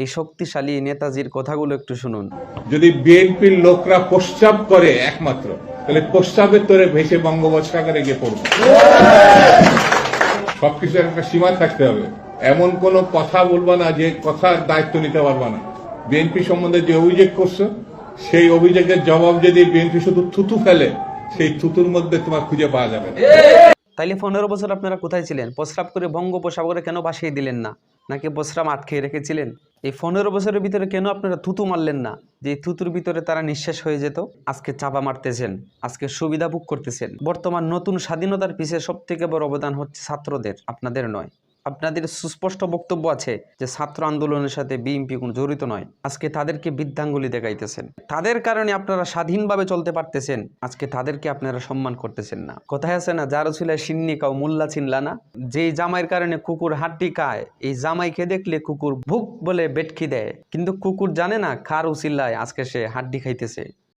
এই শক্তিশালী নেতাজির কথাগুলো একটু শুনুন। যদি বিএনপির লোকরা প্রস্তাব করে একমাত্র, তাহলে প্রস্তাবের তোরে ভেসে বঙ্গোপসাগরে গিয়ে পড়বে। সবকিছু একটা সীমা থাকতে হবে। এমন কোন কথা বলবা না যে কথার দায়িত্ব নিতে পারবা না। বিএনপি সম্বন্ধে যে অভিযোগ করছো, সেই অভিযোগের জবাব যদি বিএনপি শুধু থুতু ফেলে, সেই থুতুর মধ্যে তোমার খুঁজে পাওয়া যাবে না। তাইলে 15 বছর আপনারা কোথায় ছিলেন? প্রস্রাব করে বঙ্গোপসাগরে কেন ভাসিয়ে দিলেন না? নাকি প্রস্রাব আটকে রেখেছিলেন? এই 15 বছরের ভিতরে কেন আপনারা থুতু মারলেন না, যে থুতুর ভিতরে তারা নিঃশেষ হয়ে যেত? আজকে চাপা মারতেছেন, আজকে সুবিধা ভোগ করতেছেন। বর্তমান নতুন স্বাধীনতার পিছে সব থেকে বড় অবদান হচ্ছে ছাত্রদের, আপনাদের নয়। আপনাদের সুস্পষ্ট বক্তব্য আছে যে ছাত্র আন্দোলনের সাথে বিএনপি কোনো জড়িত নয়। আজকে তাদেরকে বৃদ্ধাঙ্গুলি দেখাইতেছেন। তাদের কারণে আপনারা স্বাধীনভাবে চলতে পারতেছেন, আজকে তাদেরকে আপনারা সম্মান করতেছেন না। কথায় আছে না, যার ছিল সিন্নি কাও মোল্লা চিনলা না। যেই জামাইয়ের কারণে কুকুর হাড্ডি খায়, এই জামাইকে দেখলে কুকুর ভুক বলে বেটকি দেয়, কিন্তু কুকুর জানে না কার উচিল্লায় আজকে সে হাড্ডি খাইতেছে।